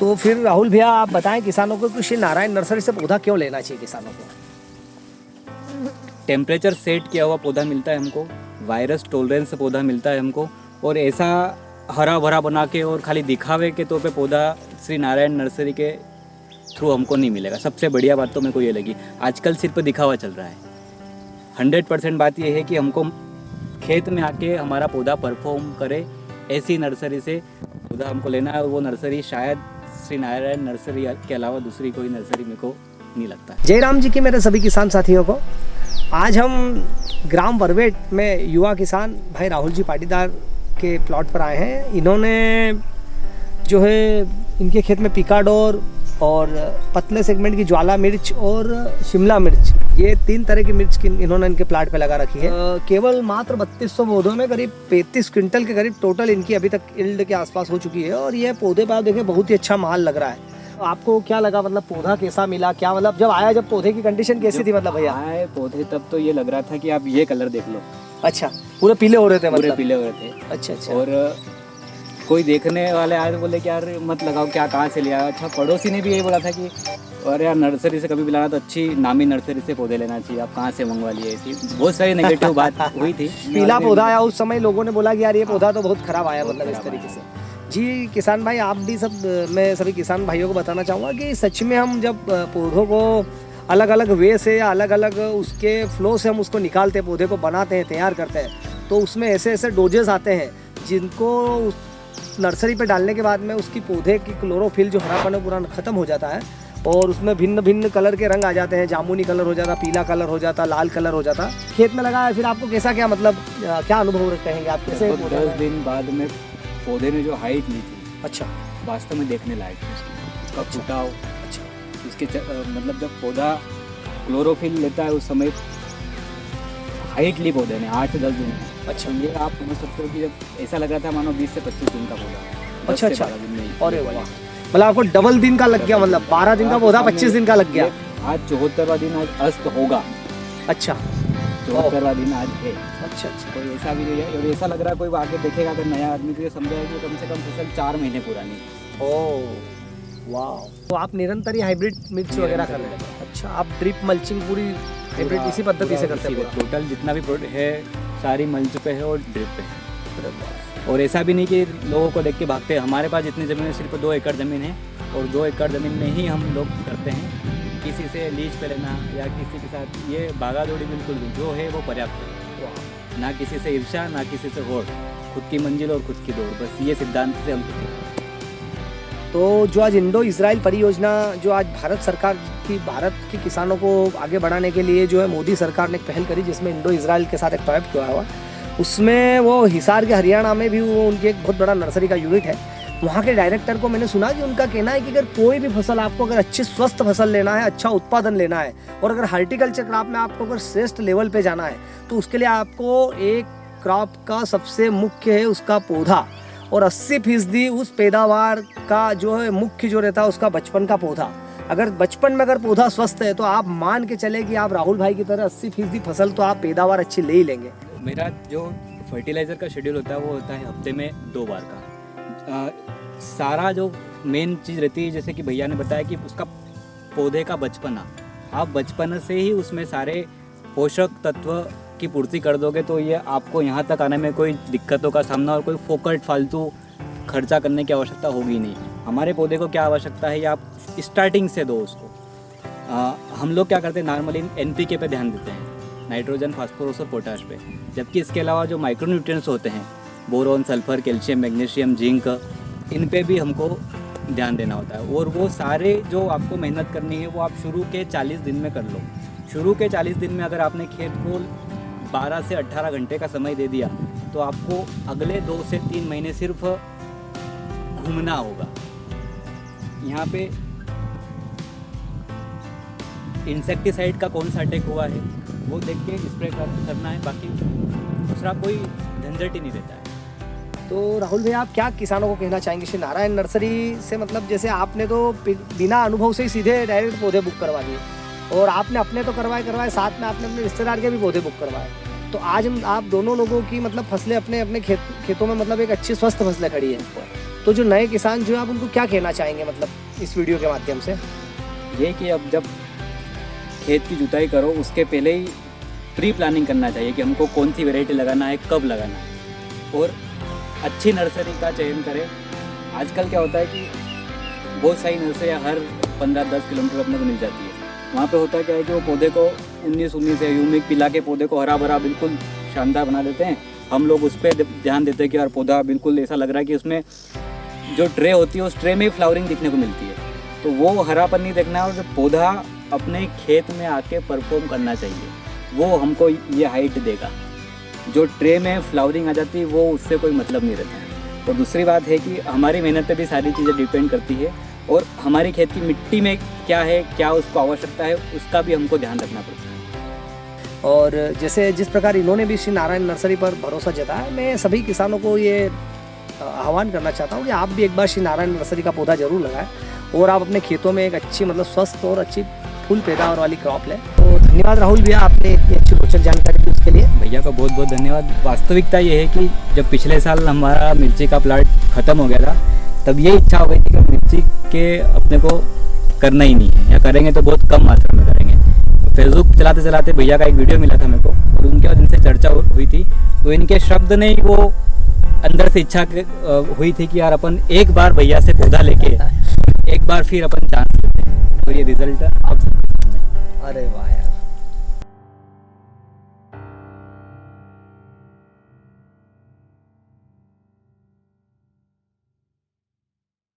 तो फिर राहुल भैया आप बताएं किसानों को कि श्री नारायण नर्सरी से पौधा क्यों लेना चाहिए किसानों को? टेम्परेचर सेट किया हुआ पौधा मिलता है हमको, वायरस टॉलरेंस पौधा मिलता है हमको, और ऐसा हरा भरा बना के और खाली दिखावे के तौर पे पौधा श्री नारायण नर्सरी के थ्रू हमको नहीं मिलेगा। सबसे बढ़िया बात तो मेरे को ये लगी, आजकल सिर्फ दिखावा चल रहा है। 100% बात ये है कि हमको खेत में आके हमारा पौधा परफॉर्म करे, ऐसी नर्सरी से पौधा हमको लेना है। और वो नर्सरी शायद श्री नारायण नर्सरी के अलावा दूसरी कोई नर्सरी मेरे को नहीं लगता। जय राम जी की मेरे सभी किसान साथियों को, आज हम ग्राम बरवेट में युवा किसान भाई राहुल जी पाटीदार के प्लॉट पर आए हैं। इन्होंने जो है इनके खेत में पिकाडोर और पतले सेगमेंट की ज्वाला मिर्च और शिमला मिर्च, ये 3 तरह की मिर्च इन्होंने इनके प्लाट पे लगा रखी है। केवल मात्र 3200 पौधों में करीब 35 क्विंटल के करीब टोटल इनकी अभी तक यील्ड के आसपास हो चुकी है। और ये पौधे पर आप देखें बहुत ही अच्छा माल लग रहा है। आपको क्या लगा, मतलब पौधा कैसा मिला, क्या मतलब जब आया, जब पौधे की कंडीशन कैसी थी मतलब भैया? आए पौधे तब तो ये लग रहा था कि आप ये कलर देख लो। अच्छा, पूरे पीले हो रहे थे? पूरे मतलब पीले हो रहे थे। अच्छा अच्छा। और कोई देखने वाले आए तो बोले कि यार मत लगाओ, क्या कहाँ से लिया। अच्छा, पड़ोसी ने भी यही बोला था कि अरे यार नर्सरी से कभी भी लाना तो अच्छी नामी नर्सरी से पौधे लेना चाहिए, आप कहाँ से मंगवा लिए। ऐसी बहुत सारी नेगेटिव बात हुई थी। पीला पौधा आया उस समय, लोगों ने बोला कि यार ये पौधा तो बहुत खराब आया, मतलब इस तरीके से। जी किसान भाई, आप भी सब, मैं सभी किसान भाइयों को बताना चाहूँगा कि सच में हम जब पौधों को अलग अलग वे से या अलग अलग उसके फ्लो से हम उसको निकालते हैं, पौधे को बनाते हैं, तैयार करते हैं, तो उसमें ऐसे ऐसे डोजेस आते हैं जिनको नर्सरी पे डालने के बाद में उसकी पौधे की क्लोरोफिल जो हरापन है पूरा ख़त्म हो जाता है और उसमें भिन्न भिन्न कलर के रंग आ जाते हैं। जामुनी कलर हो जाता, पीला कलर हो जाता, लाल कलर हो जाता। खेत में लगा है, फिर आपको कैसा, क्या मतलब क्या अनुभव कहेंगे आप? कैसे 10 दिन बाद में पौधे ने जो हाइट ली थी, अच्छा, वास्तव में देखने लायक थी उसका फुटाव। अच्छा, उसके मतलब जब पौधा क्लोरोफिल लेता है उस समय हाइट ली पौधे ने 8 से 10 दिन। अच्छा, ये आप समझ सकते हो कि जब ऐसा लग रहा था मानो 20 से 25 दिन का पौधा। अच्छा अच्छा। अरे वाह, मतलब आपको डबल दिन का लग गया, मतलब 12 दिन का पौधा 25 दिन का लग गया। आज 74वां दिन आज अस्त होगा। अच्छा, 74वां दिन आज है। अच्छा अच्छा। कोई ऐसा भी नहीं है और ऐसा लग रहा है कोई आगे देखेगा अगर नया आदमी तो ये समझेगा कि कम से कम फसल 4 महीने पुरानी। ओह वाह, तो आप निरंतर ही हाइब्रिड मिर्च वगैरह कर रहे हैं? अच्छा, आप ड्रिप मल्चिंग पूरी हाइब्रिड इसी पद्धति से करते हैं? टोटल जितना भी प्रोडक्ट है सारी मल्च पे है और ड्रिप पे है। और ऐसा भी नहीं कि लोगों को देख के भागते हैं। हमारे पास जितनी ज़मीन है सिर्फ 2 एकड़ ज़मीन है और 2 एकड़ ज़मीन में ही हम लोग करते हैं। किसी से लीज पे लेना या किसी के साथ ये भागा दौड़ी बिल्कुल नहीं, जो है वो पर्याप्त है। ना किसी से ईर्ष्या, ना किसी से होड़, खुद की मंजिल और खुद की दौड़, बस ये सिद्धांत से हम तो जो आज इंडो इजराइल परियोजना जो आज भारत सरकार की, भारत के किसानों को आगे बढ़ाने के लिए जो है मोदी सरकार ने एक पहल करी जिसमें इंडो इजराइल के साथ एक टाइप किया हुआ, उसमें वो हिसार के हरियाणा में भी वो उनकी एक बहुत बड़ा नर्सरी का यूनिट है। वहाँ के डायरेक्टर को मैंने सुना कि उनका कहना है कि अगर कोई भी फसल आपको अगर अच्छी स्वस्थ फसल लेना है, अच्छा उत्पादन लेना है और अगर हार्टिकल्चर क्रॉप में आपको अगर श्रेष्ठ लेवल पे जाना है तो उसके लिए आपको एक क्रॉप का सबसे मुख्य है उसका पौधा, और 80% उस पैदावार का जो है मुख्य जो रहता है उसका बचपन का पौधा। अगर बचपन में अगर पौधा स्वस्थ है तो आप मान के चले कि आप राहुल भाई की तरह 80% फसल तो आप पैदावार अच्छी ले ही लेंगे। मेरा जो फर्टिलाइज़र का शेड्यूल होता है वो होता है हफ्ते में 2 बार का। सारा जो मेन चीज़ रहती है जैसे कि भैया ने बताया कि उसका पौधे का बचपना, आप बचपन से ही उसमें सारे पोषक तत्व की पूर्ति कर दोगे तो ये आपको यहाँ तक आने में कोई दिक्कतों का सामना और कोई फोकट फालतू खर्चा करने की आवश्यकता होगी नहीं। हमारे पौधे को क्या आवश्यकता है ये आप स्टार्टिंग से दो उसको। हम लोग क्या करते हैं नॉर्मली NPK पे ध्यान देते हैं, नाइट्रोजन, फास्फोरस और पोटाश पे, जबकि इसके अलावा जो माइक्रोन्यूट्रिएंट्स होते हैं boron, sulphur, calcium, magnesium, zinc, इन पे भी हमको ध्यान देना होता है। और वो सारे जो आपको मेहनत करनी है वो आप शुरू के 40 दिन में कर लो। शुरू के 40 दिन में अगर आपने खेत को 12 से 18 घंटे का समय दे दिया तो आपको अगले 2 से 3 महीने सिर्फ घूमना होगा। यहाँ पे इंसेक्टिसाइड का कौन सा अटैक हुआ है वो देख के स्प्रे करना है, बाकी दूसरा कोई झंझट ही नहीं रहता है। तो राहुल भैया, आप क्या किसानों को कहना चाहेंगे श्री नारायण नर्सरी से? मतलब जैसे आपने तो बिना अनुभव से ही सीधे डायरेक्ट पौधे बुक करवा दिए और आपने अपने तो करवाए, साथ में आपने अपने रिश्तेदार के भी पौधे बुक करवाए, तो आज हम आप दोनों लोगों की मतलब फसलें अपने अपने खेतों में मतलब एक अच्छी स्वस्थ फसलें खड़ी है। तो जो नए किसान जो है आप उनको क्या कहना चाहेंगे, मतलब इस वीडियो के माध्यम से? ये कि अब जब खेत की जुताई करो उसके पहले ही प्री प्लानिंग करना चाहिए कि हमको कौन सी वैरायटी लगाना है, कब लगाना है, और अच्छी नर्सरी का चयन करें। आजकल क्या होता है कि बहुत सारी नर्सरियाँ हर 15-10 किलोमीटर अपने को मिल जाती है। वहाँ पे होता क्या है कि वो पौधे को 19-19 ह्यूमिक पिला के पौधे को हरा भरा बिल्कुल शानदार बना देते हैं। हम लोग उस पर ध्यान देते हैं कि यार पौधा बिल्कुल ऐसा लग रहा है कि उसमें जो ट्रे होती है उस ट्रे में ही फ्लावरिंग दिखने को मिलती है। तो वो हरापन नहीं देखना है और जो पौधा अपने खेत में आके परफॉर्म करना चाहिए, वो हमको ये हाइट देगा। जो ट्रे में फ्लावरिंग आ जाती है वो उससे कोई मतलब नहीं रहता है। और दूसरी बात है कि हमारी मेहनत पे भी सारी चीज़ें डिपेंड करती है और हमारी खेत की मिट्टी में क्या है, क्या उसको आवश्यकता है, उसका भी हमको ध्यान रखना पड़ता है। और जैसे जिस प्रकार इन्होंने भी श्री नारायण नर्सरी पर भरोसा जताया, मैं सभी किसानों को ये आह्वान करना चाहता हूँ कि आप भी एक बार श्री नारायण नर्सरी का पौधा जरूर लगाएं और आप अपने खेतों में एक अच्छी मतलब स्वस्थ और अच्छी फूल पैदावार वाली क्रॉप लें। तो धन्यवाद राहुल भैया, आपने इतनी अच्छी रोचक जानकारी दी उसके लिए। भैया का बहुत बहुत धन्यवाद। वास्तविकता ये है कि जब पिछले साल हमारा मिर्ची का प्लाट ख़त्म हो गया था, तब ये इच्छा हो गई थी कि मिर्ची के अपने को करना ही नहीं है, या करेंगे तो बहुत कम मात्रा में करेंगे। तो फेसबुक चलाते चलाते भैया का एक वीडियो मिला था मेरे को और उनके बाद इनसे चर्चा हुई थी, तो इनके शब्द ने वो अंदर से इच्छा हुई थी कि यार अपन एक बार भैया से पौधा लेके एक बार फिर अपन चांस लेते हैं। तो ये रिजल्ट आप। अरे वाह यार।